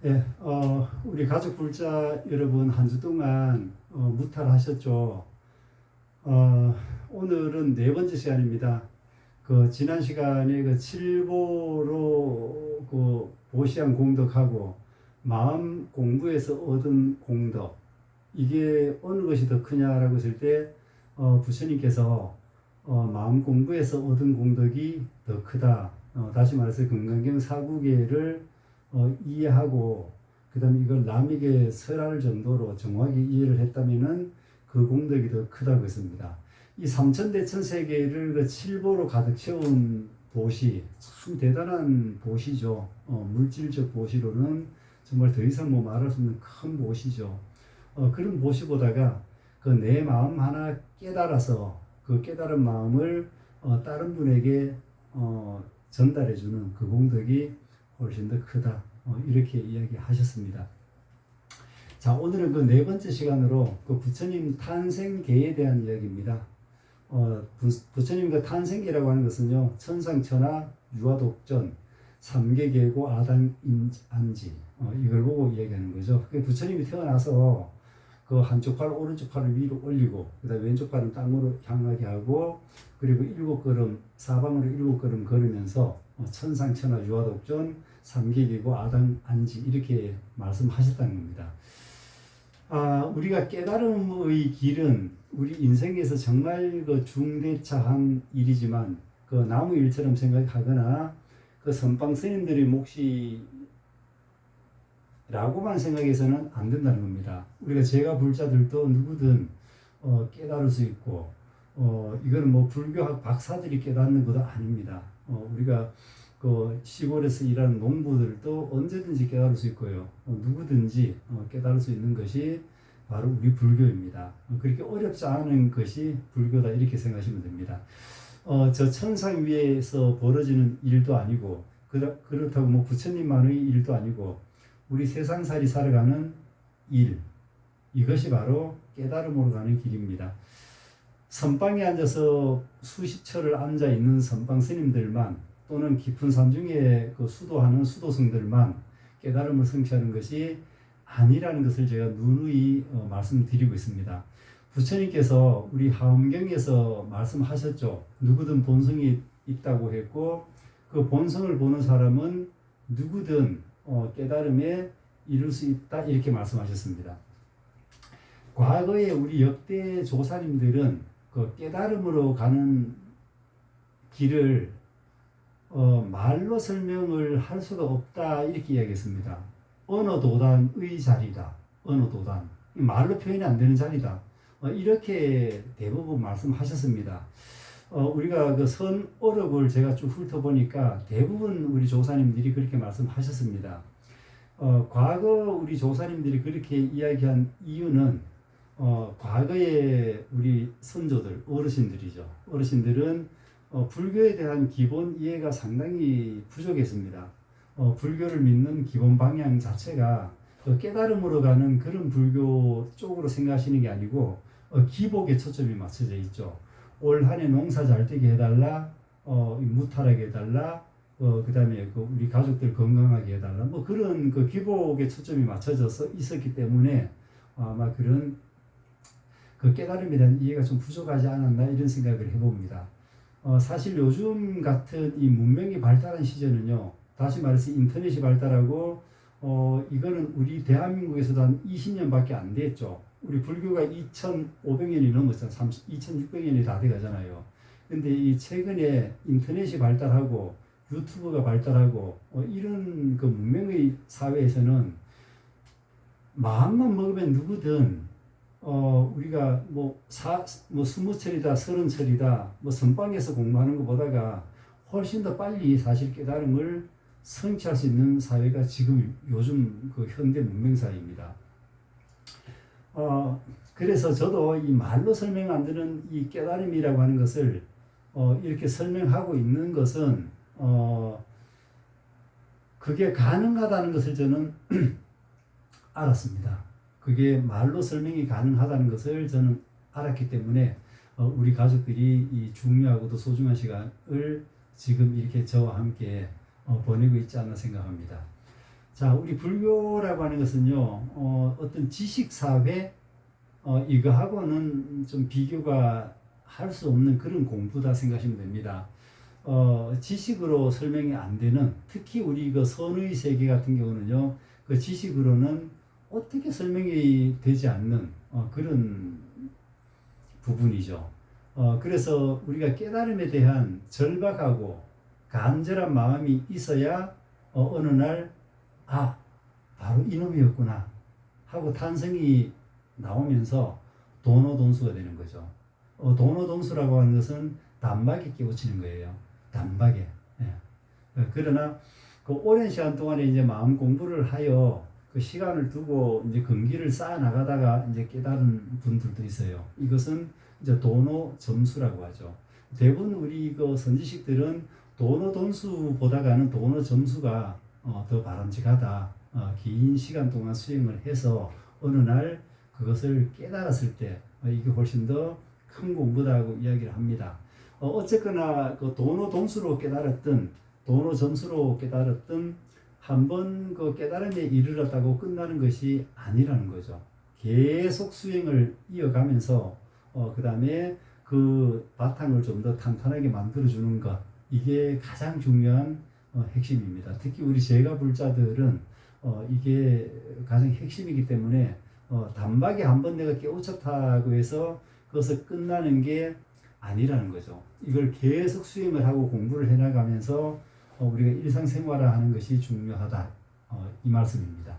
예, 우리 가족 불자 여러분 한 주 동안 무탈하셨죠? 오늘은 네 번째 시간입니다. 그 지난 시간에 그 칠보로 그 보시한 공덕하고 마음 공부에서 얻은 공덕, 이게 어느 것이 더 크냐라고 했을 때 부처님께서 마음 공부에서 얻은 공덕이 더 크다. 다시 말해서 금강경 사구계를 이해하고 그다음에 이걸 남에게 설할 정도로 정확히 이해를 했다면은 그 공덕이 더 크다고 했습니다. 이 삼천대천 세계를 그 칠보로 가득 채운 보시, 참 대단한 보시죠. 물질적 보시로는 정말 더 이상 뭐 말할 수 없는 큰 보시죠. 그런 보시보다가 그 내 마음 하나 깨달아서 그 깨달은 마음을 다른 분에게 전달해주는 그 공덕이 훨씬 더 크다. 이렇게 이야기하셨습니다. 자, 오늘은 그 네 번째 시간으로 그 부처님 탄생계에 대한 이야기입니다. 부처님 그 탄생계라고 하는 것은요, 천상천하 유아독전 삼계계고 아당 안지, 이걸 보고 이야기하는 거죠. 그 부처님이 태어나서 그 한쪽 팔 오른쪽 팔을 위로 올리고 그다음 왼쪽 팔은 땅으로 향하게 하고 그리고 일곱 걸음 사방으로 일곱 걸음 걸으면서 천상천하 유아독존 삼계계고 아당 안지 이렇게 말씀하셨다는 겁니다. 우리가 깨달음의 길은 우리 인생에서 정말 그 중대차한 일이지만 그 나무 일처럼 생각하거나 그 선방 스님들의 몫이 라고만 생각해서는 안 된다는 겁니다. 우리가 제가 불자들도 누구든 깨달을 수 있고 이거는 뭐 불교학 박사들이 깨닫는 것도 아닙니다. 우리가 그 시골에서 일하는 농부들도 언제든지 깨달을 수 있고요. 누구든지 깨달을 수 있는 것이 바로 우리 불교입니다. 그렇게 어렵지 않은 것이 불교다 이렇게 생각하시면 됩니다. 저 천상 위에서 벌어지는 일도 아니고 그렇다고 뭐 부처님만의 일도 아니고 우리 세상살이 살아가는 일, 이것이 바로 깨달음으로 가는 길입니다. 선방에 앉아서 수십 철을 앉아 있는 선방 스님들만 또는 깊은 산중에 그 수도하는 수도승들만 깨달음을 성취하는 것이 아니라는 것을 제가 누누이 말씀드리고 있습니다. 부처님께서 우리 하엄경에서 말씀하셨죠. 누구든 본성이 있다고 했고 그 본성을 보는 사람은 누구든 깨달음에 이룰 수 있다 이렇게 말씀하셨습니다. 과거에 우리 역대 조사님들은 그 깨달음으로 가는 길을 말로 설명을 할 수가 없다 이렇게 이야기했습니다. 어느 도단의 자리다. 어느 도단. 말로 표현이 안 되는 자리다. 이렇게 대부분 말씀하셨습니다. 우리가 그 선어록을 제가 쭉 훑어보니까 대부분 우리 조사님들이 그렇게 말씀하셨습니다. 과거 우리 조사님들이 그렇게 이야기한 이유는 과거에 우리 선조들, 어르신들이죠. 어르신들은 불교에 대한 기본 이해가 상당히 부족했습니다. 불교를 믿는 기본 방향 자체가 깨달음으로 가는 그런 불교 쪽으로 생각하시는 게 아니고 기복에 초점이 맞춰져 있죠. 올 한 해 농사 잘 되게 해달라, 무탈하게 해달라, 그 다음에 그 우리 가족들 건강하게 해달라, 뭐 그런 그 기복에 초점이 맞춰져서 있었기 때문에 아마 그런 그 깨달음에 대한 이해가 좀 부족하지 않았나 이런 생각을 해봅니다. 사실 요즘 같은 이 문명이 발달한 시절은요, 다시 말해서 인터넷이 발달하고, 이거는 우리 대한민국에서도 한 20년밖에 안 됐죠. 우리 불교가 2,500년이 넘었잖아요. 2,600년이 다 돼 가잖아요. 근데 이 최근에 인터넷이 발달하고, 유튜브가 발달하고, 이런 그 문명의 사회에서는 마음만 먹으면 누구든 우리가 뭐 20철이다, 30철이다, 뭐 선방에서 공부하는 것보다가 훨씬 더 빨리 사실 깨달음을 성취할 수 있는 사회가 지금 요즘 그 현대 문명 사회입니다. 그래서 저도 이 말로 설명 안 되는 이 깨달음이라고 하는 것을 이렇게 설명하고 있는 것은 그게 가능하다는 것을 저는 알았습니다. 그게 말로 설명이 가능하다는 것을 저는 알았기 때문에 우리 가족들이 이 중요하고도 소중한 시간을 지금 이렇게 저와 함께 보내고 있지 않나 생각합니다. 자, 우리 불교라고 하는 것은요, 어떤 지식사회, 이거하고는 좀 비교가 할 수 없는 그런 공부다 생각하시면 됩니다. 지식으로 설명이 안 되는, 특히 우리 그 선의 세계 같은 경우는요, 그 지식으로는 어떻게 설명이 되지 않는 그런 부분이죠. 그래서 우리가 깨달음에 대한 절박하고 간절한 마음이 있어야 어느 날, 아, 바로 이놈이었구나 하고 탄성이 나오면서 도노돈수가 되는 거죠. 도노돈수라고 하는 것은 단박에 깨우치는 거예요. 단박에. 예. 그러나 그 오랜 시간 동안에 이제 마음 공부를 하여 그 시간을 두고 이제 근기를 쌓아 나가다가 이제 깨달은 분들도 있어요. 이것은 이제 도노 점수라고 하죠. 대부분 우리 그 선지식들은 도노 돈수보다가는 도노 점수가 더 바람직하다. 긴 시간 동안 수행을 해서 어느 날 그것을 깨달았을 때 이게 훨씬 더 큰 공부다고 이야기를 합니다. 어쨌거나 그 도노 돈수로 깨달았던 도노 점수로 깨달았던 한 번 그 깨달음에 이르렀다고 끝나는 것이 아니라는 거죠. 계속 수행을 이어가면서 그 다음에 그 바탕을 좀 더 탄탄하게 만들어주는 것, 이게 가장 중요한 핵심입니다. 특히 우리 제가불자들은 이게 가장 핵심이기 때문에 단박에 한 번 내가 깨우쳤다고 해서 그것을 끝나는 게 아니라는 거죠. 이걸 계속 수행을 하고 공부를 해나가면서 우리가 일상생활을 하는 것이 중요하다. 이 말씀입니다.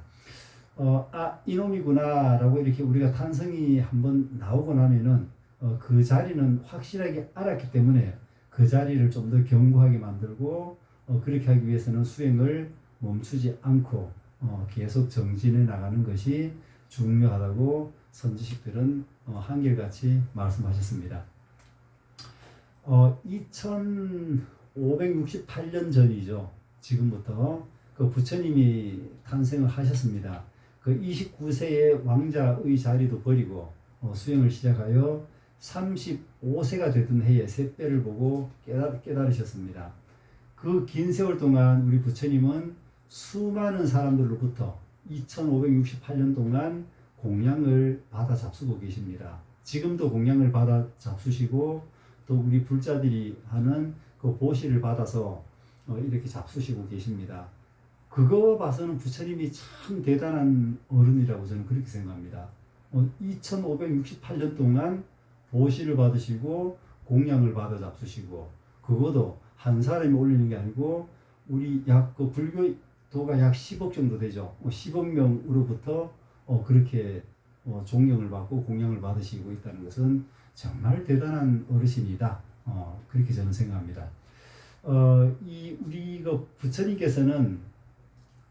이놈이구나 라고 이렇게 우리가 탄성이 한번 나오고 나면은 그 자리는 확실하게 알았기 때문에 그 자리를 좀 더 견고하게 만들고 그렇게 하기 위해서는 수행을 멈추지 않고 계속 정진해 나가는 것이 중요하다고 선지식들은 한결같이 말씀하셨습니다. 2568년 전이죠. 지금부터 그 부처님이 탄생을 하셨습니다. 그 29세의 왕자의 자리도 버리고 수행을 시작하여 35세가 되던 해에 샛별을 보고 깨달으셨습니다. 그 긴 세월 동안 우리 부처님은 수많은 사람들로부터 2568년 동안 공양을 받아 잡수고 계십니다. 지금도 공양을 받아 잡수시고 또 우리 불자들이 하는 그 보시를 받아서 이렇게 잡수시고 계십니다. 그거 봐서는 부처님이 참 대단한 어른이라고 저는 그렇게 생각합니다. 2568년 동안 보시를 받으시고 공양을 받아 잡수시고, 그것도 한 사람이 올리는 게 아니고 우리 그 불교도가 약 10억 정도 되죠. 10억 명으로부터 그렇게 존경을 받고 공양을 받으시고 있다는 것은 정말 대단한 어르신이다. 그렇게 저는 생각합니다. 우리 그 부처님께서는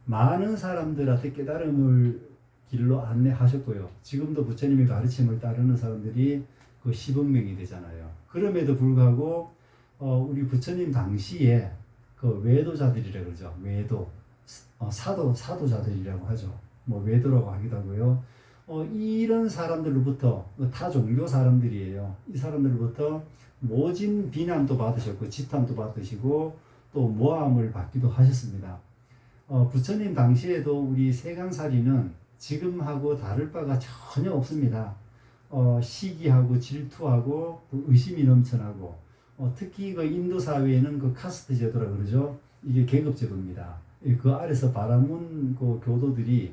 많은 사람들한테 깨달음을 길로 안내하셨고요. 지금도 부처님의 가르침을 따르는 사람들이 그 10억 명이 되잖아요. 그럼에도 불구하고 우리 부처님 당시에 그 외도자들이라고 그러죠. 외도, 사도자들이라고 하죠. 뭐 외도라고 하기도 하고요. 이런 사람들로부터, 타 종교 사람들이에요. 이 사람들로부터 모진 비난도 받으셨고 지탄도 받으시고 또 모함을 받기도 하셨습니다. 부처님 당시에도 우리 세간살이는 지금하고 다를 바가 전혀 없습니다. 시기하고 질투하고 또 의심이 넘쳐나고, 특히 그 인도 사회에는 그 카스트 제도라 그러죠. 이게 계급 제도입니다. 그 아래서 바라문 그 교도들이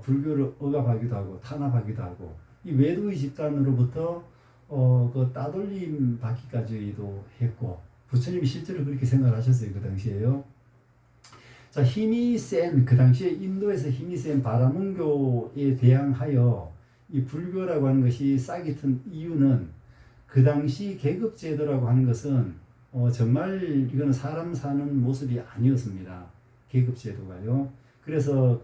불교를 억압하기도 하고 탄압하기도 하고, 이 외도의 집단으로부터 그 따돌림 받기까지도 했고, 부처님이 실제로 그렇게 생각을 하셨어요. 그 당시에요. 자, 힘이 센, 그 당시에 인도에서 힘이 센 바라문교에 대항하여 이 불교라고 하는 것이 싹이 튼 이유는, 그 당시 계급제도라고 하는 것은 정말 이거는 사람 사는 모습이 아니었습니다. 계급제도가요. 그래서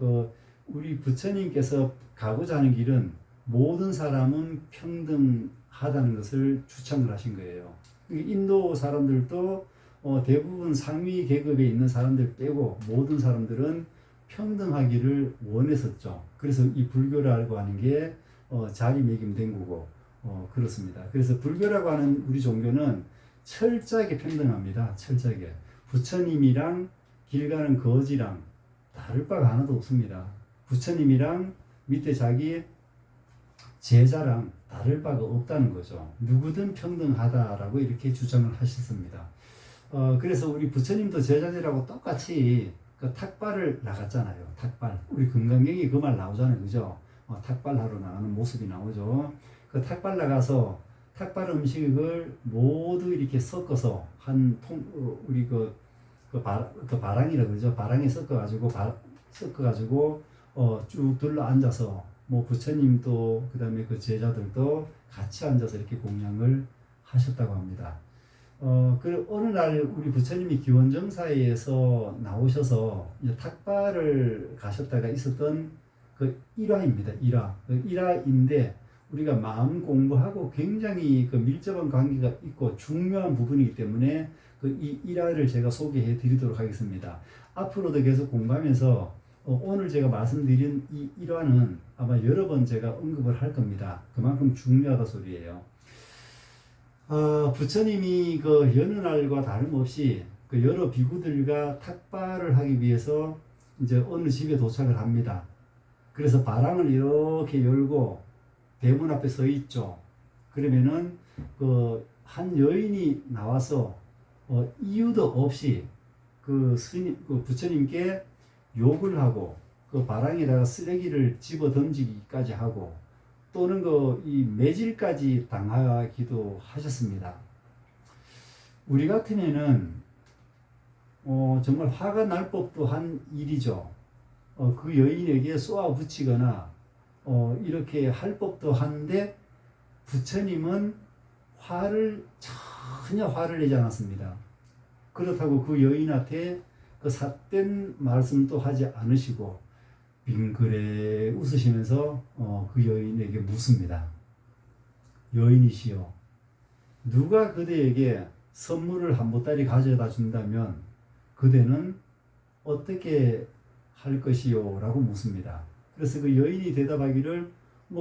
우리 부처님께서 가고자 하는 길은 모든 사람은 평등하다는 것을 주창을 하신 거예요. 인도 사람들도 대부분 상위 계급에 있는 사람들 빼고 모든 사람들은 평등하기를 원했었죠. 그래서 이 불교라고 하는 게 자리매김된 거고 그렇습니다. 그래서 불교라고 하는 우리 종교는 철저하게 평등합니다. 철저하게. 부처님이랑 길 가는 거지랑 다를 바가 하나도 없습니다. 부처님이랑 밑에 자기 제자랑 다를 바가 없다는 거죠. 누구든 평등하다라고 이렇게 주장을 하셨습니다. 그래서 우리 부처님도 제자들하고 똑같이 그 탁발을 나갔잖아요. 탁발. 우리 금강경이 그 말 나오잖아요. 그죠? 탁발하러 나가는 모습이 나오죠. 그 탁발 나가서 탁발 음식을 모두 이렇게 섞어서 우리 바랑이라 그러죠. 바랑에 섞어가지고 쭉 둘러 앉아서 뭐 부처님도 그다음에 그 제자들도 같이 앉아서 이렇게 공양을 하셨다고 합니다. 그 어느 날 우리 부처님이 기원정사에서 나오셔서 이제 탁발을 가셨다가 있었던 그 일화입니다. 일화. 그 일화인데 우리가 마음 공부하고 굉장히 그 밀접한 관계가 있고 중요한 부분이기 때문에 그 이 일화를 제가 소개해 드리도록 하겠습니다. 앞으로도 계속 공부하면서 오늘 제가 말씀드린 이 일화는 아마 여러 번 제가 언급을 할 겁니다. 그만큼 중요하다 소리예요. 부처님이 그 여느 날과 다름없이 그 여러 비구들과 탁발을 하기 위해서 이제 어느 집에 도착을 합니다. 그래서 바람을 이렇게 열고 대문 앞에 서 있죠. 그러면은 그 한 여인이 나와서 이유도 없이 그 부처님께 욕을 하고 그 바람에다가 쓰레기를 집어 던지기까지 하고 또는 이 매질까지 당하기도 하셨습니다. 우리 같으면은 정말 화가 날 법도 한 일이죠. 그 여인에게 쏘아 붙이거나 이렇게 할 법도 한데 부처님은 전혀 화를 내지 않았습니다. 그렇다고 그 여인한테 그 삿된 말씀도 하지 않으시고 빙그레 웃으시면서 그 여인에게 묻습니다. 여인이시여, 누가 그대에게 선물을 한 보따리 가져다 준다면 그대는 어떻게 할 것이요? 라고 묻습니다. 그래서 그 여인이 대답하기를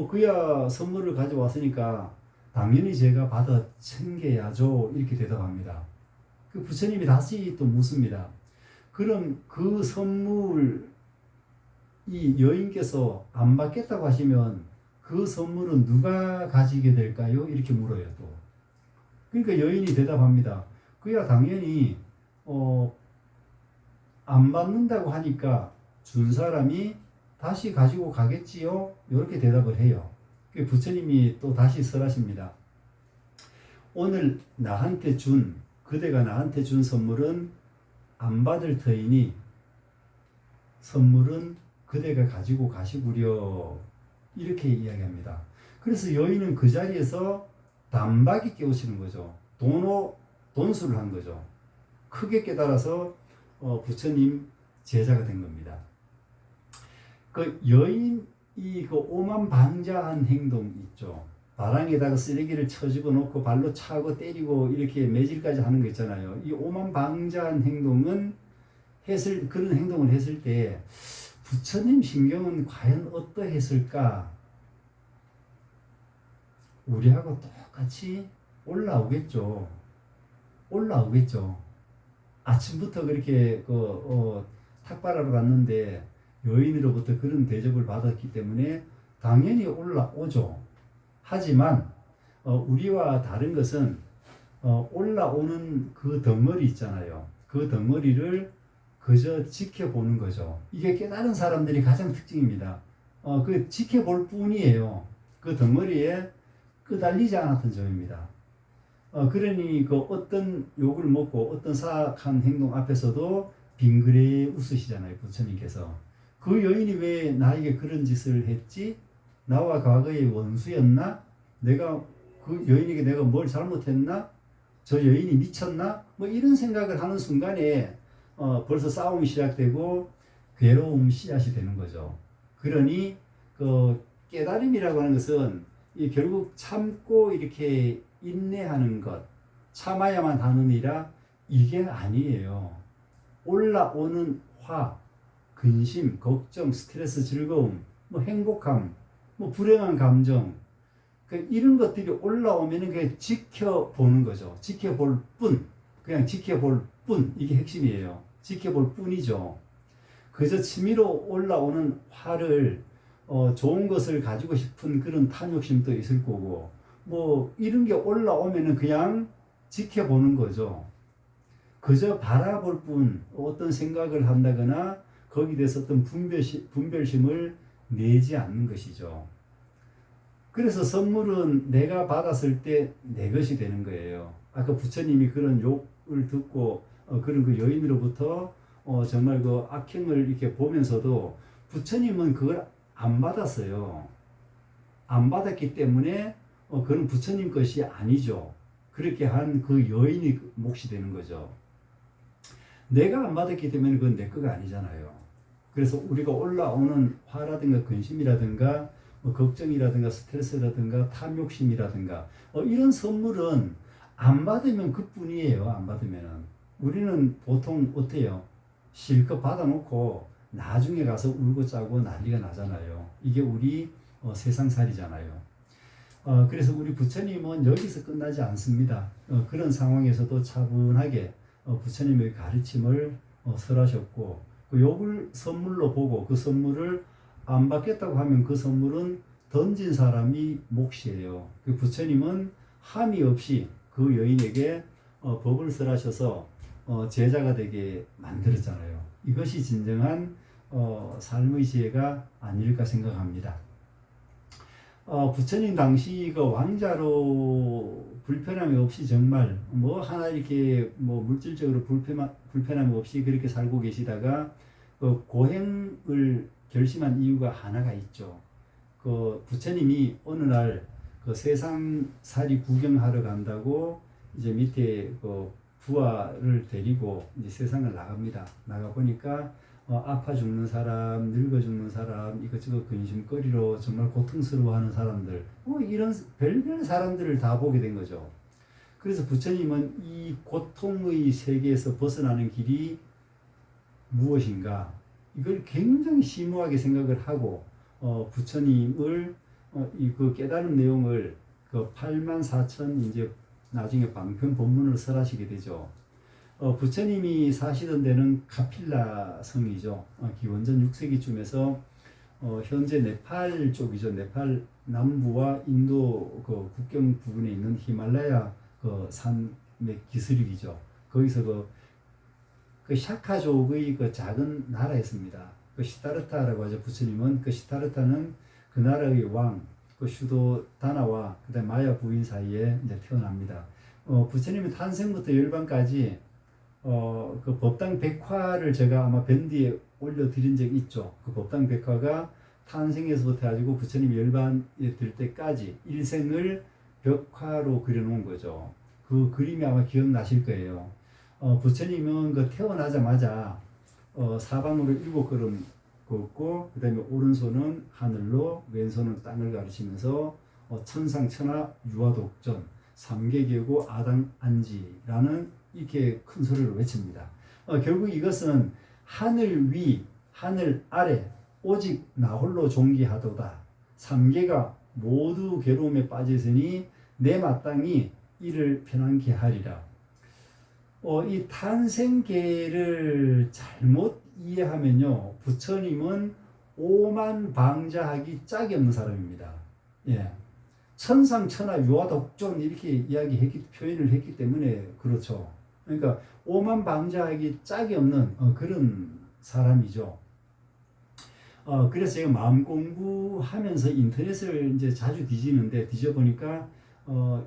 그야 선물을 가져왔으니까 당연히 제가 받아 챙겨야죠. 이렇게 대답합니다. 그 부처님이 다시 또 묻습니다. 그럼 그 선물 이 여인께서 안 받겠다고 하시면 그 선물은 누가 가지게 될까요? 이렇게 물어요. 또. 그러니까 여인이 대답합니다. 그야 당연히 안 받는다고 하니까 준 사람이 다시 가지고 가겠지요? 이렇게 대답을 해요. 부처님이 또 다시 설하십니다. 오늘 그대가 나한테 준 선물은 안 받을 터이니 선물은 그대가 가지고 가시구려. 이렇게 이야기합니다. 그래서 여인은 그 자리에서 단박이 깨우치는 거죠. 돈수를 한 거죠. 크게 깨달아서 부처님 제자가 된 겁니다. 그 여인이 그 오만방자한 행동 있죠. 바람에다가 쓰레기를 쳐집어 놓고 발로 차고 때리고 이렇게 매질까지 하는 거 있잖아요. 이 오만방자한 행동은 그런 행동을 했을 때 부처님 신경은 과연 어떠했을까? 우리하고 똑같이 올라오겠죠. 아침부터 그렇게 탁발하러 갔는데 여인으로부터 그런 대접을 받았기 때문에 당연히 올라오죠. 하지만 우리와 다른 것은 올라오는 그 덩어리 있잖아요. 그 덩어리를 그저 지켜보는 거죠. 이게 깨달은 사람들이 가장 특징입니다. 그 지켜볼 뿐이에요. 그 덩어리에 끄달리지 않았던 점입니다. 그러니 그 어떤 욕을 먹고 어떤 사악한 행동 앞에서도 빙그레 웃으시잖아요. 부처님께서. 그 여인이 왜 나에게 그런 짓을 했지? 나와 과거의 원수였나? 그 여인에게 내가 뭘 잘못했나? 저 여인이 미쳤나? 이런 생각을 하는 순간에 벌써 싸움이 시작되고 괴로움 씨앗이 되는 거죠. 그러니 그 깨달음이라고 하는 것은 결국 참고 이렇게 인내하는 것, 참아야만 하느니라 이게 아니에요. 올라오는 화, 근심, 걱정, 스트레스, 즐거움, 행복함, 불행한 감정, 이런 것들이 올라오면은 그냥 지켜보는 거죠. 그냥 지켜볼 뿐, 이게 핵심이에요. 지켜볼 뿐이죠. 그저 취미로 올라오는 화를 좋은 것을 가지고 싶은 그런 탐욕심도 있을 거고 뭐 이런 게 올라오면은 그냥 지켜보는 거죠. 그저 바라볼 뿐 어떤 생각을 한다거나 거기에 대해서 어떤 분별심을 내지 않는 것이죠. 그래서 선물은 내가 받았을 때 내 것이 되는 거예요. 아까 부처님이 그런 욕을 듣고 그런 그 여인으로부터 정말 그 악행을 이렇게 보면서도 부처님은 그걸 안 받았어요. 안 받았기 때문에 그건 부처님 것이 아니죠. 그렇게 한 그 여인이 몫이 되는 거죠. 내가 안 받았기 때문에 그건 내 거가 아니잖아요. 그래서 우리가 올라오는 화라든가 근심이라든가 걱정이라든가 스트레스라든가 탐욕심이라든가 이런 선물은 안 받으면 그뿐이에요. 안 받으면은 우리는 보통 어때요? 실컷 받아놓고 나중에 가서 울고 짜고 난리가 나잖아요. 이게 우리 세상살이잖아요. 그래서 우리 부처님은 여기서 끝나지 않습니다. 그런 상황에서도 차분하게 부처님의 가르침을 설하셨고 그 욕을 선물로 보고 그 선물을 안 받겠다고 하면 그 선물은 던진 사람이 몫이에요. 그 부처님은 함이 없이 그 여인에게 법을 설하셔서 제자가 되게 만들었잖아요. 이것이 진정한 삶의 지혜가 아닐까 생각합니다. 부처님 당시 그 왕자로 불편함이 없이 정말 뭐 하나 이렇게 뭐 물질적으로 불편함이 없이 그렇게 살고 계시다가 그 고행을 결심한 이유가 하나가 있죠. 그 부처님이 어느 날 그 세상살이 구경하러 간다고 이제 밑에 그 부하를 데리고 이제 세상을 나갑니다. 나가 보니까 아파 죽는 사람, 늙어 죽는 사람, 이것저것 근심거리로 정말 고통스러워하는 사람들, 이런 별별 사람들을 다 보게 된 거죠. 그래서 부처님은 이 고통의 세계에서 벗어나는 길이 무엇인가, 이걸 굉장히 심오하게 생각을 하고 부처님을 그 깨달은 내용을 그 84,000 이제 나중에 방편 본문을 설하시게 되죠. 부처님이 사시던 데는 카필라 성이죠. 기원전 6세기쯤에서 현재 네팔 쪽이죠. 네팔 남부와 인도 그 국경 부분에 있는 히말라야 그 산맥 기슭이죠. 거기서 그 샤카족의 그 작은 나라였습니다. 그 시타르타라고 하죠. 부처님은 그 시타르타는 그 나라의 왕, 그 슈도 다나와 그다음 마야 부인 사이에 이제 태어납니다. 부처님의 탄생부터 열반까지 그 법당 백화를 제가 아마 밴드에 올려드린 적이 있죠. 그 법당 백화가 탄생에서부터 가지고 부처님 열반에 들 때까지 일생을 벽화로 그려놓은 거죠. 그 그림이 아마 기억나실 거예요. 부처님은 그 태어나자마자 사방으로 7걸음 걷고 그 다음에 오른손은 하늘로 왼손은 땅을 가리시면서 천상천하 유아독전 삼계계고 아당안지라는 이렇게 큰 소리로 외칩니다. 결국 이것은 하늘 위 하늘 아래 오직 나 홀로 존귀하도다. 삼계가 모두 괴로움에 빠졌으니 내 마땅히 이를 편안케 하리라. 이 탄생계를 잘못 이해하면요, 부처님은 오만방자하기 짝이 없는 사람입니다. 예. 천상천하 유아독존 이렇게 표현을 했기 때문에 그렇죠. 그러니까 오만방자하기 짝이 없는 그런 사람이죠. 그래서 제가 마음 공부하면서 인터넷을 이제 자주 뒤져보니까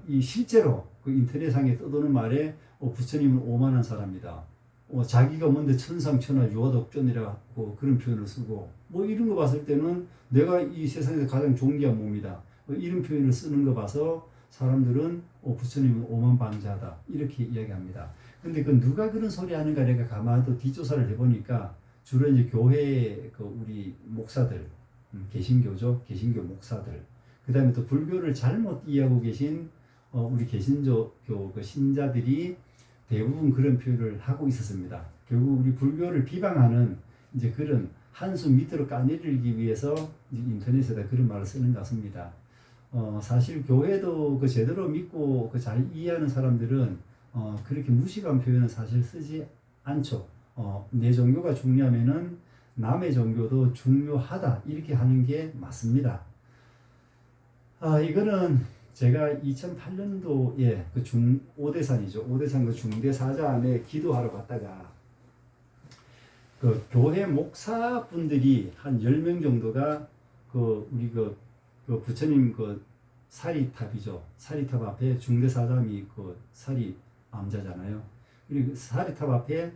이 실제로 그 인터넷상에 떠도는 말에 부처님은 오만한 사람이다. 자기가 뭔데 천상천하 유아독존이라고 그런 표현을 쓰고 뭐 이런 거 봤을 때는 내가 이 세상에서 가장 존귀한 몸이다. 이런 표현을 쓰는 거 봐서 사람들은 부처님은 오만방자하다 이렇게 이야기합니다. 근데 그 누가 그런 소리 하는가 내가 가만히 또 뒷조사를 해보니까 주로 이제 교회 그 우리 목사들, 개신교죠. 개신교 목사들. 그 다음에 또 불교를 잘못 이해하고 계신 우리 개신교 그 신자들이 대부분 그런 표현을 하고 있었습니다. 결국 우리 불교를 비방하는 이제 그런 한숨 밑으로 까내리기 위해서 이제 인터넷에다 그런 말을 쓰는 것 같습니다. 사실 교회도 그 제대로 믿고 그 잘 이해하는 사람들은 그렇게 무식한 표현은 사실 쓰지 않죠. 내 종교가 중요하면은 남의 종교도 중요하다 이렇게 하는 게 맞습니다. 이거는 제가 2008년도에 그 오대산이죠. 오대산 그 중대사자암에 기도하러 갔다가 그 교회 목사분들이 한 10명 정도가 그 우리 그 부처님 그 사리탑이죠. 사리탑 앞에 중대사자암이 그 사리암자잖아요. 그리고 그 사리탑 앞에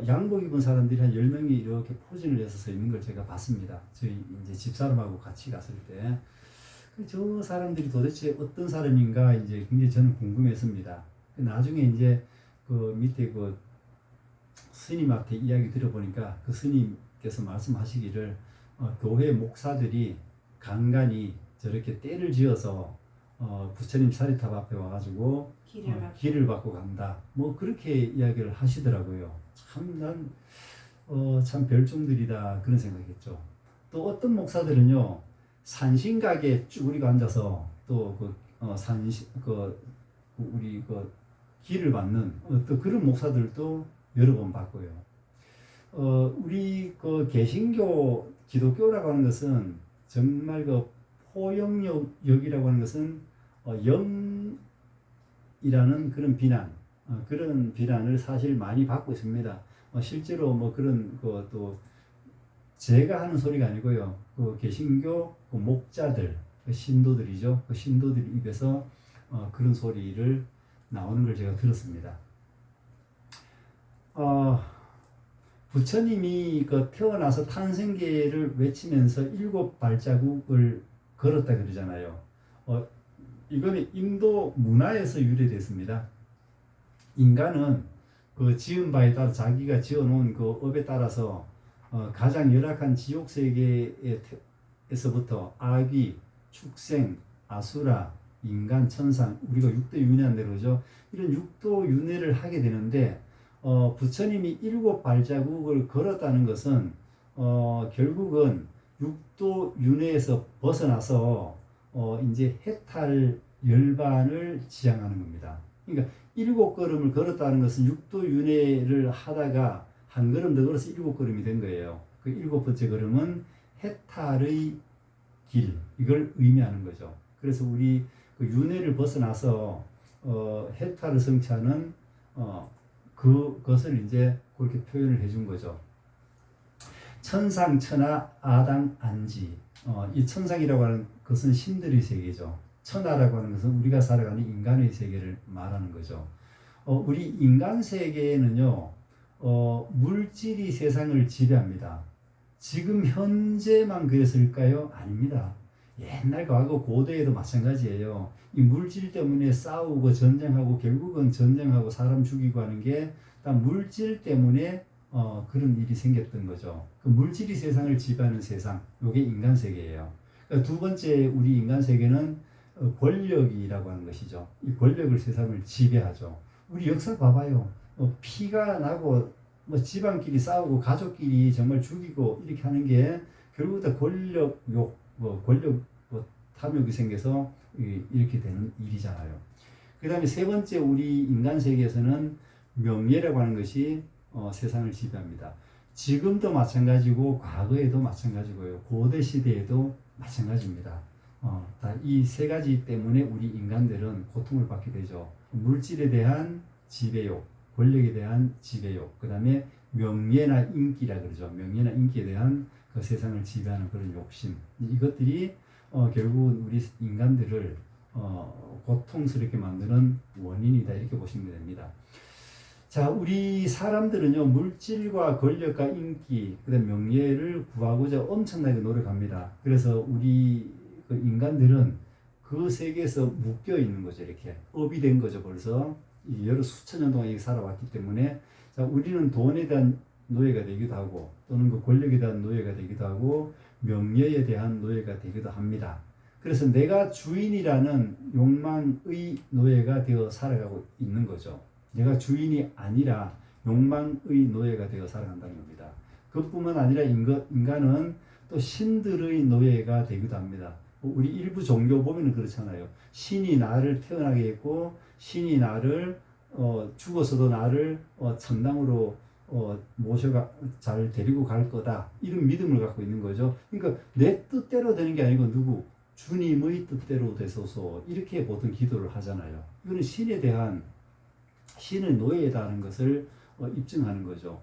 양복 입은 사람들이 한 10명이 이렇게 포진을 해서 서 있는 걸 제가 봤습니다. 저희 이제 집사람하고 같이 갔을 때. 저 사람들이 도대체 어떤 사람인가 이제 굉장히 저는 궁금했습니다. 나중에 이제 그 밑에 그 스님한테 이야기 들어보니까 그 스님께서 말씀하시기를 교회 목사들이 간간히 저렇게 때를 지어서 부처님 사리탑 앞에 와가지고 길을 받고 간다. 뭐 그렇게 이야기를 하시더라고요. 참 별종들이다 그런 생각했죠. 또 어떤 목사들은요 산신각에 쭈그리고 앉아서 또 우리 길을 받는 또 그런 목사들도 여러 번 봤고요. 우리 그 개신교 기독교라고 하는 것은 정말 그 포용력이라고 하는 것은 영이라는 그런 그런 비난을 사실 많이 받고 있습니다. 실제로 뭐 그런 또 제가 하는 소리가 아니고요. 그 개신교 그 목자들, 그 신도들이죠. 그 신도들 입에서 그런 소리를 나오는 걸 제가 들었습니다. 부처님이 그 태어나서 탄생계를 외치면서 7발자국을 걸었다 그러잖아요. 이거는 인도 문화에서 유래됐습니다. 인간은 그 지은 바에 따라 자기가 지어놓은 그 업에 따라서 가장 열악한 지옥 세계에서부터 아귀, 축생, 아수라, 인간, 천상, 우리가 육도 윤회한 대로 그죠? 이런 육도 윤회를 하게 되는데 부처님이 7발자국을 걸었다는 것은 결국은 육도 윤회에서 벗어나서 이제 해탈 열반을 지향하는 겁니다. 그러니까 7걸음을 걸었다는 것은 육도 윤회를 하다가 한 걸음 더 걸어서 7걸음이 된 거예요. 그 7번째 걸음은 해탈의 길, 이걸 의미하는 거죠. 그래서 우리 그 윤회를 벗어나서 해탈을 성취하는 그것을 이제 그렇게 표현을 해준 거죠. 천상, 천하, 아당, 안지. 이 천상이라고 하는 것은 신들의 세계죠. 천하라고 하는 것은 우리가 살아가는 인간의 세계를 말하는 거죠. 우리 인간 세계에는요, 물질이 세상을 지배합니다. 지금 현재만 그랬을까요? 아닙니다. 옛날 과거 고대에도 마찬가지예요. 이 물질 때문에 싸우고 전쟁하고 결국은 전쟁하고 사람 죽이고 하는 게 다 물질 때문에 그런 일이 생겼던 거죠. 그 물질이 세상을 지배하는 세상, 이게 인간 세계예요. 그러니까 두 번째 우리 인간 세계는 권력이라고 하는 것이죠. 이 권력을 세상을 지배하죠. 우리 역사 봐봐요. 피가 나고 뭐 집안끼리 싸우고 가족끼리 정말 죽이고 이렇게 하는 게 결국 다 권력욕, 권력 탐욕이 생겨서 이렇게 되는 일이잖아요. 그 다음에 세 번째 우리 인간 세계에서는 명예라고 하는 것이 세상을 지배합니다. 지금도 마찬가지고 과거에도 마찬가지고요. 고대 시대에도 마찬가지입니다. 다 이 세 가지 때문에 우리 인간들은 고통을 받게 되죠. 물질에 대한 지배욕, 권력에 대한 지배욕, 그 다음에 명예나 인기라 그러죠. 명예나 인기에 대한 그 세상을 지배하는 그런 욕심. 이것들이 결국은 우리 인간들을 고통스럽게 만드는 원인이다. 이렇게 보시면 됩니다. 자, 우리 사람들은요, 물질과 권력과 인기, 그 다음 명예를 구하고자 엄청나게 노력합니다. 그래서 우리 그 인간들은 그 세계에서 묶여 있는 거죠. 이렇게 업이 된 거죠. 벌써 여러 수천 년 동안 살아왔기 때문에, 자, 우리는 돈에 대한 노예가 되기도 하고, 또는 그 권력에 대한 노예가 되기도 하고, 명예에 대한 노예가 되기도 합니다. 그래서 내가 주인이라는 욕망의 노예가 되어 살아가고 있는 거죠. 내가 주인이 아니라 욕망의 노예가 되어 살아간다는 겁니다. 그뿐만 아니라 인간은 또 신들의 노예가 되기도 합니다. 우리 일부 종교 보면 그렇잖아요. 신이 나를 태어나게 했고, 신이 나를 죽어서도 나를 천당으로 모셔가 잘 데리고 갈 거다. 이런 믿음을 갖고 있는 거죠. 그러니까 내 뜻대로 되는 게 아니고 누구? 주님의 뜻대로 되소서. 이렇게 보통 기도를 하잖아요. 이거는 신에 대한 신의 노예다는 것을 입증하는 거죠.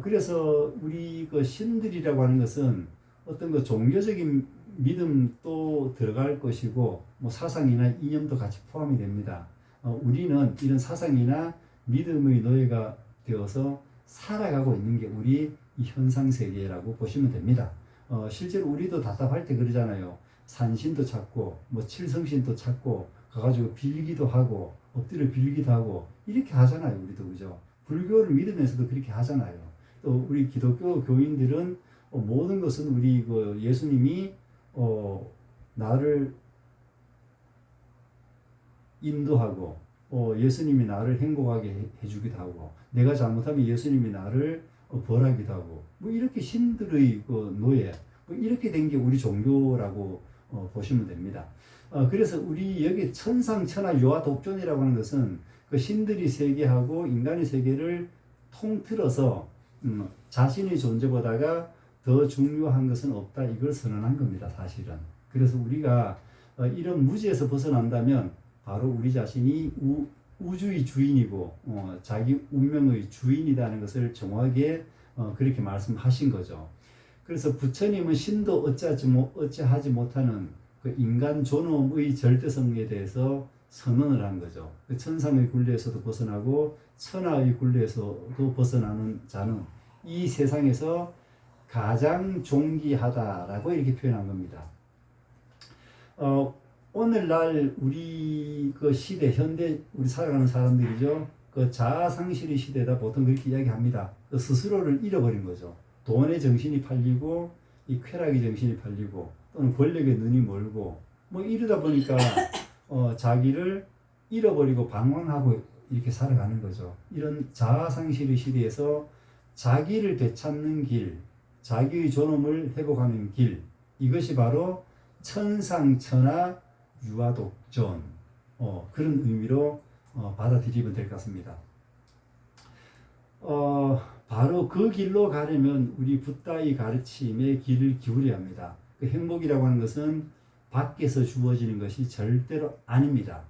그래서 우리 그 신들이라고 하는 것은 어떤 그 종교적인 믿음도 들어갈 것이고 뭐 사상이나 이념도 같이 포함이 됩니다. 우리는 이런 사상이나 믿음의 노예가 되어서 살아가고 있는 게 우리 이 현상 세계라고 보시면 됩니다. 실제로 우리도 답답할 때 그러잖아요. 산신도 찾고 뭐 칠성신도 찾고 가가지고 빌기도 하고 엎드려 빌기도 하고 이렇게 하잖아요. 우리도 그죠? 불교를 믿으면서도 그렇게 하잖아요. 또 우리 기독교 교인들은 모든 것은 우리 그 예수님이 나를 인도하고 예수님이 나를 행복하게 해주기도 하고 내가 잘못하면 예수님이 나를 벌하기도 하고 뭐 이렇게 신들의 그 노예 뭐 이렇게 된 게 우리 종교라고 보시면 됩니다. 그래서 우리 여기 천상천하 유아 독존이라고 하는 것은 그 신들이 세계하고 인간의 세계를 통틀어서 자신의 존재보다가 더 중요한 것은 없다 이걸 선언한 겁니다. 사실은. 그래서 우리가 이런 무지에서 벗어난다면 바로 우리 자신이 우주의 주인이고 자기 운명의 주인이라는 것을 정확하게 그렇게 말씀하신 거죠. 그래서 부처님은 신도 어찌하지 못하는 그 인간 존엄의 절대성에 대해서 선언을 한 거죠. 그 천상의 굴레에서도 벗어나고 천하의 굴레에서도 벗어나는 자는 이 세상에서 가장 존귀하다라고 이렇게 표현한 겁니다. 오늘날 우리 그 시대, 현대 우리 살아가는 사람들이죠. 그 자아상실의 시대다 보통 그렇게 이야기합니다. 그 스스로를 잃어버린 거죠. 돈의 정신이 팔리고 이 쾌락의 정신이 팔리고 또는 권력의 눈이 멀고 뭐 이러다 보니까 자기를 잃어버리고 방황하고 이렇게 살아가는 거죠. 이런 자아상실의 시대에서 자기를 되찾는 길, 자기의 존엄을 회복하는 길, 이것이 바로 천상천하 유아독존 그런 의미로 받아들이면 될 것 같습니다. 바로 그 길로 가려면 우리 붓다의 가르침에 귀를 기울여야 합니다. 그 행복이라고 하는 것은 밖에서 주어지는 것이 절대로 아닙니다.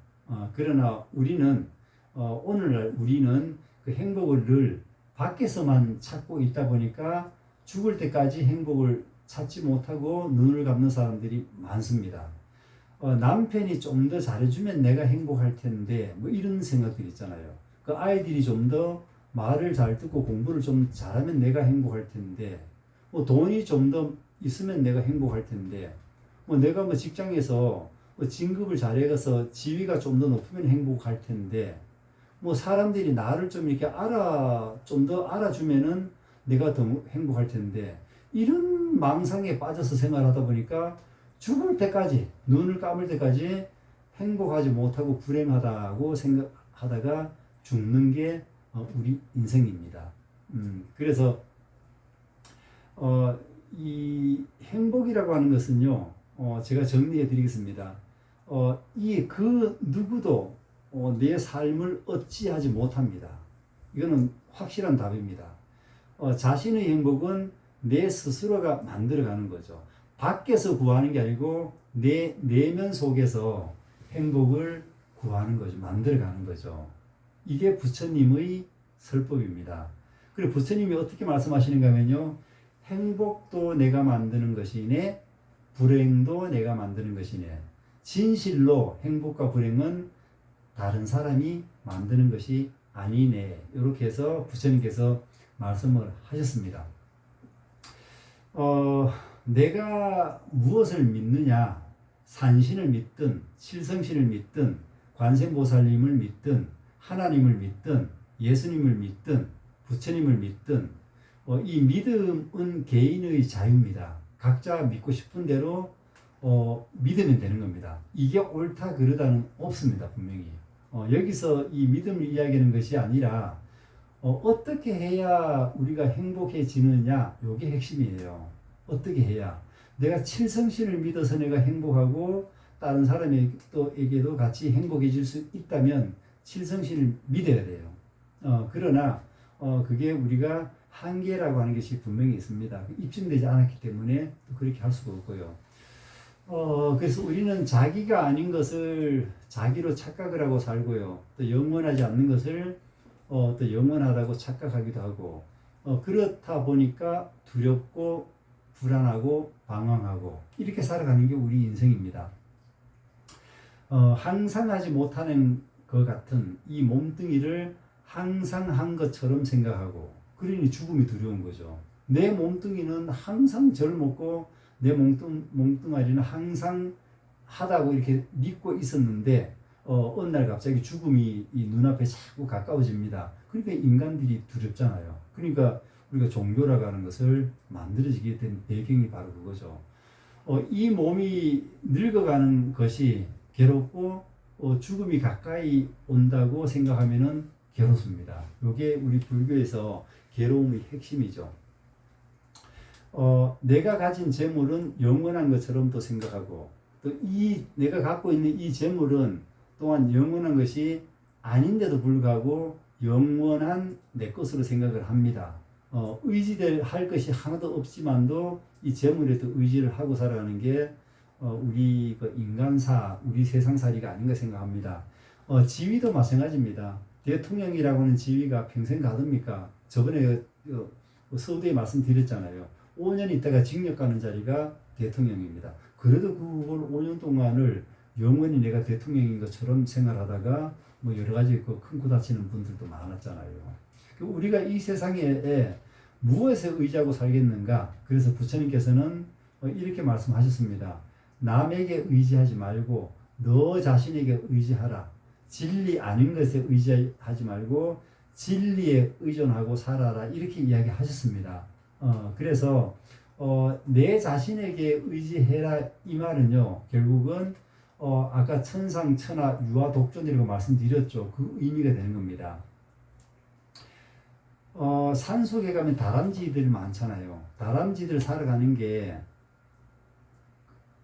그러나 우리는 오늘날 우리는 그 행복을 늘 밖에서만 찾고 있다 보니까 죽을 때까지 행복을 찾지 못하고 눈을 감는 사람들이 많습니다. 남편이 좀 더 잘해주면 내가 행복할 텐데 뭐 이런 생각들 있잖아요. 그 아이들이 좀 더 말을 잘 듣고 공부를 좀 잘하면 내가 행복할 텐데 뭐 돈이 좀 더 있으면 내가 행복할 텐데 뭐 내가 뭐 직장에서 뭐 진급을 잘해가서 지위가 좀 더 높으면 행복할 텐데 뭐 사람들이 나를 좀 이렇게 좀 더 알아주면은 내가 더 행복할 텐데 이런 망상에 빠져서 생활하다 보니까 죽을 때까지 눈을 감을 때까지 행복하지 못하고 불행하다고 생각하다가 죽는 게 우리 인생입니다. 그래서 이 행복이라고 하는 것은요, 제가 정리해 드리겠습니다. 그 누구도 내 삶을 어찌하지 못합니다. 이거는 확실한 답입니다. 자신의 행복은 내 스스로가 만들어가는 거죠. 밖에서 구하는 게 아니고 내 내면 속에서 행복을 구하는 거죠. 만들어가는 거죠. 이게 부처님의 설법입니다. 그리고 부처님이 어떻게 말씀하시는가 하면요. 행복도 내가 만드는 것이네, 불행도 내가 만드는 것이네. 진실로 행복과 불행은 다른 사람이 만드는 것이 아니네. 이렇게 해서 부처님께서 말씀을 하셨습니다. 내가 무엇을 믿느냐, 산신을 믿든 칠성신을 믿든 관세음보살님을 믿든 하나님을 믿든 예수님을 믿든 부처님을 믿든 이 믿음은 개인의 자유입니다. 각자 믿고 싶은 대로 믿으면 되는 겁니다. 이게 옳다 그르다는 없습니다. 분명히 여기서 이 믿음을 이야기하는 것이 아니라 어떻게 해야 우리가 행복해지느냐, 이게 핵심이에요. 어떻게 해야 내가 칠성신을 믿어서 내가 행복하고 다른 사람에게도 같이 행복해질 수 있다면 칠성신을 믿어야 돼요. 그러나 그게 우리가 한계라고 하는 것이 분명히 있습니다. 입증되지 않았기 때문에 또 그렇게 할 수가 없고요. 그래서 우리는 자기가 아닌 것을 자기로 착각을 하고 살고요. 또 영원하지 않는 것을 또 영원하다고 착각하기도 하고, 그렇다 보니까 두렵고 불안하고 방황하고 이렇게 살아가는 게 우리 인생입니다. 항상 하지 못하는 것 같은 이 몸뚱이를 항상 한 것처럼 생각하고, 그러니 죽음이 두려운 거죠. 내 몸뚱이는 항상 젊었고 내 몸뚱아리는 항상 하다고 이렇게 믿고 있었는데 어느 날 갑자기 죽음이 이 눈앞에 자꾸 가까워집니다. 그러니까 인간들이 두렵잖아요. 그러니까 우리가 종교라고 하는 것을 만들어지게 된 배경이 바로 그거죠. 이 몸이 늙어가는 것이 괴롭고 죽음이 가까이 온다고 생각하면은 괴롭습니다. 이게 우리 불교에서 괴로움의 핵심이죠. 내가 가진 재물은 영원한 것처럼 또 생각하고, 또 내가 갖고 있는 이 재물은 또한 영원한 것이 아닌데도 불구하고 영원한 내 것으로 생각을 합니다. 할 것이 하나도 없지만도 이 재물에 또 의지를 하고 살아가는 게 우리 그 인간사, 우리 세상살이가 아닌가 생각합니다. 지위도 마찬가지입니다. 대통령이라고 하는 지위가 평생 가듭니까? 저번에 서두에 말씀드렸잖아요. 5년 있다가 징역 가는 자리가 대통령입니다. 그래도 그걸 5년 동안을 영원히 내가 대통령인 것처럼 생활하다가 뭐 여러 가지 큰 코 다치는 분들도 많았잖아요. 우리가 이 세상에 무엇에 의지하고 살겠는가? 그래서 부처님께서는 이렇게 말씀하셨습니다. 남에게 의지하지 말고 너 자신에게 의지하라. 진리 아닌 것에 의지하지 말고 진리에 의존하고 살아라. 이렇게 이야기하셨습니다. 그래서 내 자신에게 의지해라 이 말은요, 결국은 아까 천상, 천하, 유아, 독존이라고 말씀드렸죠. 그 의미가 되는 겁니다. 산속에 가면 다람쥐들 많잖아요. 다람쥐들 살아가는 게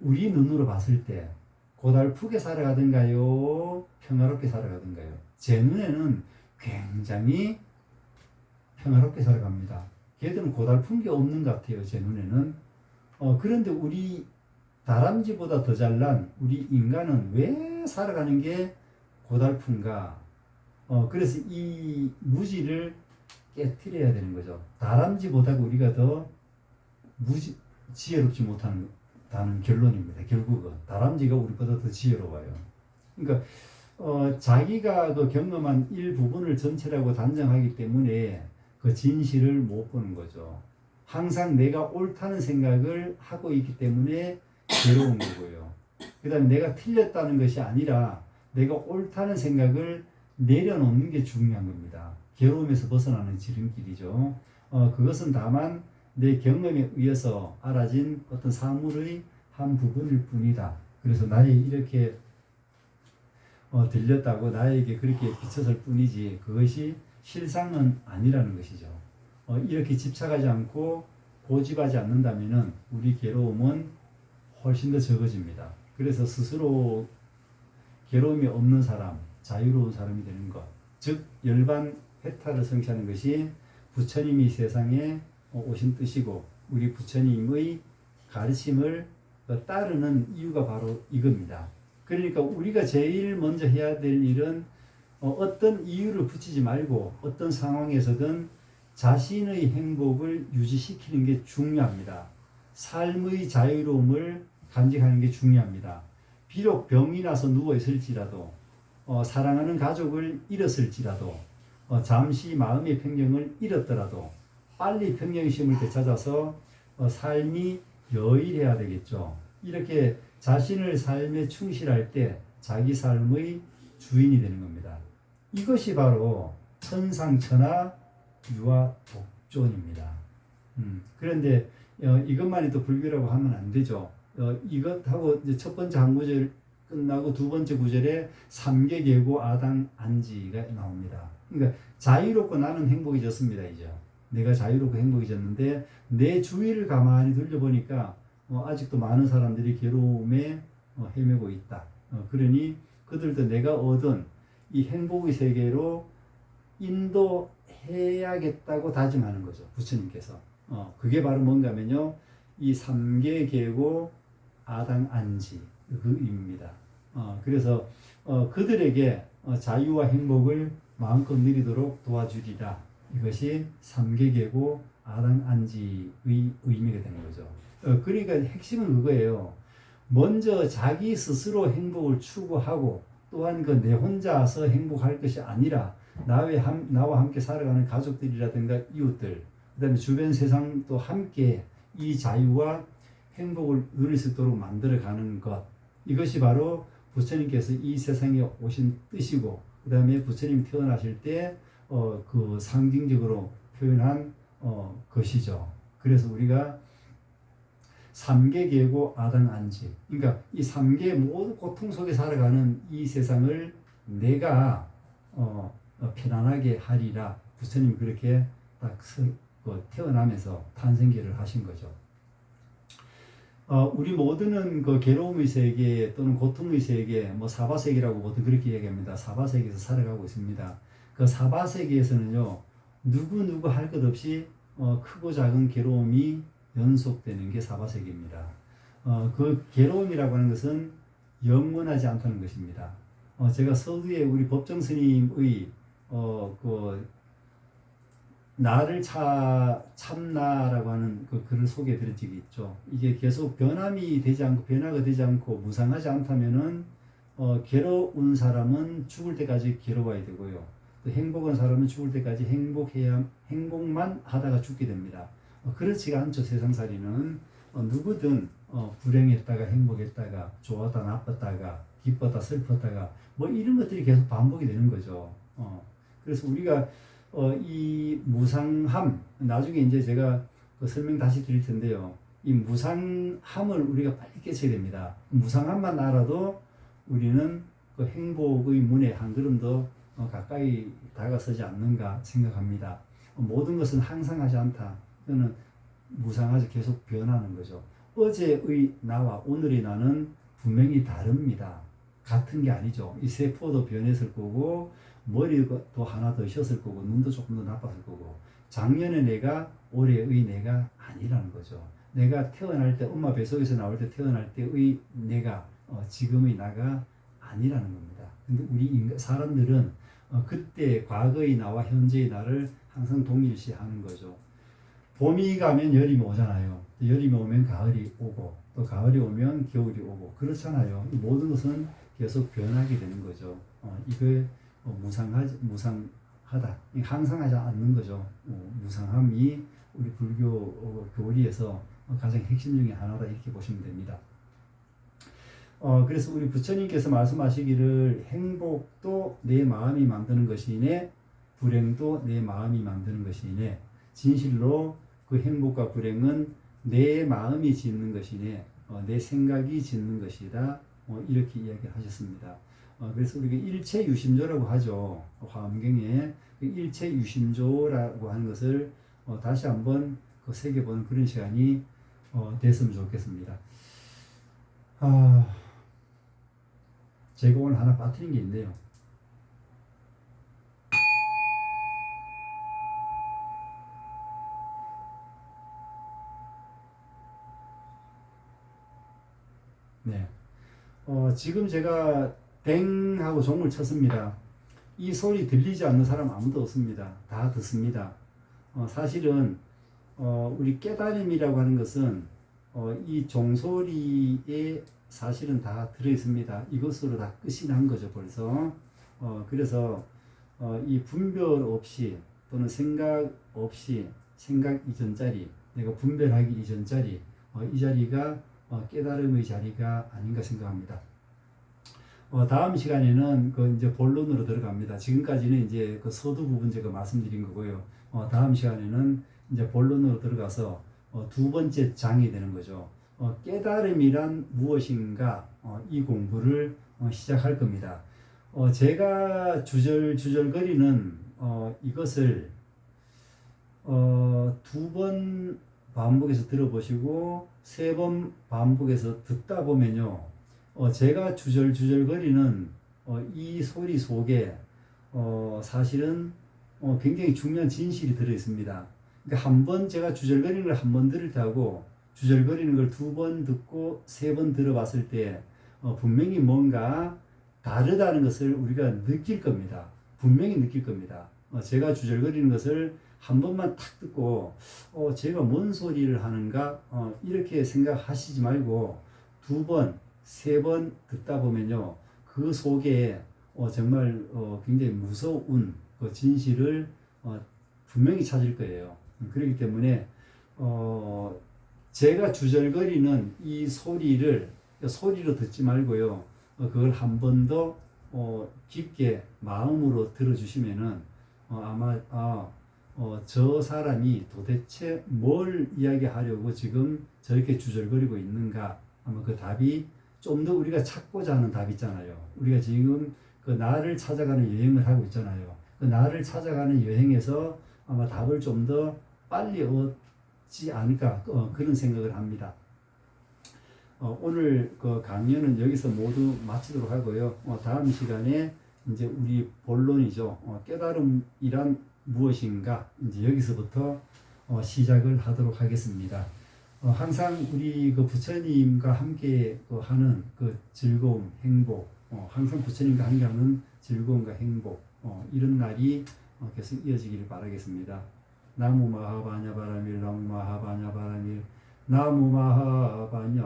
우리 눈으로 봤을 때 고달프게 살아가던가요? 평화롭게 살아가던가요? 제 눈에는 굉장히 평화롭게 살아갑니다. 걔들은 고달픈 게 없는 것 같아요. 제 눈에는. 그런데 우리 다람쥐보다 더 잘난 우리 인간은 왜 살아가는 게 고달픈가? 그래서 이 무지를 깨트려야 되는 거죠. 다람쥐보다 우리가 더 지혜롭지 못한다는 결론입니다. 결국은 다람쥐가 우리보다 더 지혜로워요. 그러니까 자기가 그 경험한 일부분을 전체라고 단정하기 때문에 그 진실을 못 보는 거죠. 항상 내가 옳다는 생각을 하고 있기 때문에 괴로운 거고요. 그 다음에 내가 틀렸다는 것이 아니라 내가 옳다는 생각을 내려놓는 게 중요한 겁니다. 괴로움에서 벗어나는 지름길이죠. 그것은 다만 내 경험에 의해서 알아진 어떤 사물의 한 부분일 뿐이다. 그래서 나에 이렇게 들렸다고 나에게 그렇게 비쳤을 뿐이지 그것이 실상은 아니라는 것이죠. 이렇게 집착하지 않고 고집하지 않는다면 우리 괴로움은 훨씬 더 적어집니다. 그래서 스스로 괴로움이 없는 사람, 자유로운 사람이 되는 것, 즉 열반 회타를 성취하는 것이 부처님이 세상에 오신 뜻이고 우리 부처님의 가르침을 따르는 이유가 바로 이겁니다. 그러니까 우리가 제일 먼저 해야 될 일은 어떤 이유를 붙이지 말고 어떤 상황에서든 자신의 행복을 유지시키는 게 중요합니다. 삶의 자유로움을 간직하는 게 중요합니다. 비록 병이 나서 누워 있을지라도 사랑하는 가족을 잃었을지라도 잠시 마음의 평정을 잃었더라도 빨리 평정심을 되찾아서 삶이 여일해야 되겠죠. 이렇게 자신을 삶에 충실할 때 자기 삶의 주인이 되는 겁니다. 이것이 바로 천상천하 유아 독존입니다. 그런데 이것만이 또 불교라고 하면 안 되죠. 이것하고 이제 첫 번째 한 구절 끝나고 두 번째 구절에 삼계계고 아당 안지가 나옵니다. 그러니까 자유롭고 나는 행복해졌습니다. 이제 내가 자유롭고 행복해졌는데 내 주위를 가만히 돌려보니까 아직도 많은 사람들이 괴로움에 헤매고 있다. 그러니 그들도 내가 얻은 이 행복의 세계로 인도해야겠다고 다짐하는 거죠. 부처님께서. 그게 바로 뭔가 하면요. 이 삼계계고 아당안지 그 의미입니다. 그래서 그들에게 자유와 행복을 마음껏 누리도록 도와주리라. 이것이 삼계계고 아당안지의 의미가 되는 거죠. 그러니까 핵심은 그거예요. 먼저 자기 스스로 행복을 추구하고 또한 그 내 혼자서 행복할 것이 아니라 나와 함께 살아가는 가족들이라든가 이웃들, 그 다음에 주변 세상도 함께 이 자유와 행복을 누릴 수 있도록 만들어가는 것. 이것이 바로 부처님께서 이 세상에 오신 뜻이고, 그 다음에 부처님이 태어나실 때 그 상징적으로 표현한 것이죠. 그래서 우리가 삼계계고 아당안지, 그러니까 이 삼계 모든 고통 속에 살아가는 이 세상을 내가 편안하게 하리라. 부처님이 그렇게 딱 태어나면서 탄생기를 하신 거죠. 우리 모두는 그 괴로움의 세계 또는 고통의 세계, 뭐 사바세계라고 보통 그렇게 얘기합니다. 사바세계에서 살아가고 있습니다. 그 사바세계에서는요, 누구 할 것 없이 크고 작은 괴로움이 연속되는 게 사바세계입니다. 그 괴로움이라고 하는 것은 영원하지 않다는 것입니다. 제가 서두에 우리 법정 스님의 그 나를 참나라고 하는 그 글을 소개해 드린 적이 있죠. 이게 계속 변화가 되지 않고 무상하지 않다면은 괴로운 사람은 죽을 때까지 괴로워야 되고요. 또 행복한 사람은 죽을 때까지 행복만 하다가 죽게 됩니다. 그렇지가 않죠. 세상살이는 누구든 불행했다가 행복했다가 좋았다 나빴다가 기뻤다 슬펐다가 뭐 이런 것들이 계속 반복이 되는 거죠. 그래서 우리가 이 무상함, 나중에 이제 제가 그 설명 다시 드릴 텐데요. 이 무상함을 우리가 빨리 깨쳐야 됩니다. 무상함만 알아도 우리는 그 행복의 문에 한 걸음 더 가까이 다가서지 않는가 생각합니다. 모든 것은 항상하지 않다. 그거는 무상하지 계속 변하는 거죠. 어제의 나와 오늘의 나는 분명히 다릅니다. 같은 게 아니죠. 이 세포도 변했을 거고 머리도 하나 더 셨을 거고 눈도 조금 더 나빴을 거고 작년의 내가 올해의 내가 아니라는 거죠. 내가 태어날 때 엄마 뱃속에서 나올 때 태어날 때의 내가 지금의 나가 아니라는 겁니다. 근데 우리 사람들은 그때 과거의 나와 현재의 나를 항상 동일시하는 거죠. 봄이 가면 여름이 오잖아요. 여름이 오면 가을이 오고 또 가을이 오면 겨울이 오고 그렇잖아요. 이 모든 것은 계속 변하게 되는 거죠. 이걸 무상하다. 항상하지 않는 거죠. 무상함이 우리 불교 교리에서 가장 핵심 중에 하나다 이렇게 보시면 됩니다. 그래서 우리 부처님께서 말씀하시기를 행복도 내 마음이 만드는 것이네 불행도 내 마음이 만드는 것이네 진실로 그 행복과 불행은 내 마음이 짓는 것이네 내 생각이 짓는 것이다 이렇게 이야기하셨습니다. 그래서 우리가 일체유심조라고 하죠. 화엄경에 일체유심조라고 하는 것을 다시 한번 새겨보는 그런 시간이 됐으면 좋겠습니다. 제가 오늘 하나 빠뜨린 게 있네요. 네. 지금 제가 뱅 하고 종을 쳤습니다. 이 소리 들리지 않는 사람 아무도 없습니다. 다 듣습니다. 사실은 우리 깨달음이라고 하는 것은 이 종소리에 사실은 다 들어있습니다. 이것으로 다 끝이 난 거죠 벌써. 그래서 이 분별 없이 또는 생각 없이 생각 이전 자리 내가 분별하기 이전 자리 이 자리가 깨달음의 자리가 아닌가 생각합니다. 다음 시간에는 그 이제 본론으로 들어갑니다. 지금까지는 이제 그 서두 부분 제가 말씀드린 거고요. 다음 시간에는 이제 본론으로 들어가서 두 번째 장이 되는 거죠. 깨달음이란 무엇인가 이 공부를 시작할 겁니다. 제가 주절거리는 이것을 두 번 반복해서 들어보시고 세 번 반복해서 듣다 보면요. 제가 주절거리는 이 소리 속에 사실은 굉장히 중요한 진실이 들어 있습니다. 그러니까 한 번 제가 주절거리는 걸 한 번 들을 때하고 주절거리는 걸 두 번 듣고 세 번 들어봤을 때 분명히 뭔가 다르다는 것을 우리가 느낄 겁니다. 분명히 느낄 겁니다. 제가 주절거리는 것을 한 번만 탁 듣고 제가 뭔 소리를 하는가 이렇게 생각하시지 말고 두 번, 세 번 듣다 보면요. 그 속에 정말 굉장히 무서운 그 진실을 분명히 찾을 거예요. 그렇기 때문에 제가 주절거리는 이 소리로 듣지 말고요. 그걸 한 번 더 깊게 마음으로 들어주시면은 아마 저 사람이 도대체 뭘 이야기하려고 지금 저렇게 주절거리고 있는가 아마 그 답이 좀 더 우리가 찾고자 하는 답이 있잖아요. 우리가 지금 그 나를 찾아가는 여행을 하고 있잖아요. 그 나를 찾아가는 여행에서 아마 답을 좀 더 빨리 얻지 않을까 그런 생각을 합니다. 오늘 그 강연은 여기서 모두 마치도록 하고요. 다음 시간에 이제 우리 본론이죠. 깨달음이란 무엇인가 이제 여기서부터 시작을 하도록 하겠습니다. 항상 우리 그 부처님과 함께 하는 그 즐거움, 행복, 항상 부처님과 함께하는 즐거움과 행복, 이런 날이 계속 이어지기를 바라겠습니다. 나무 마하바냐 바라밀, 나무 마하바냐 바라밀, 나무 마하바냐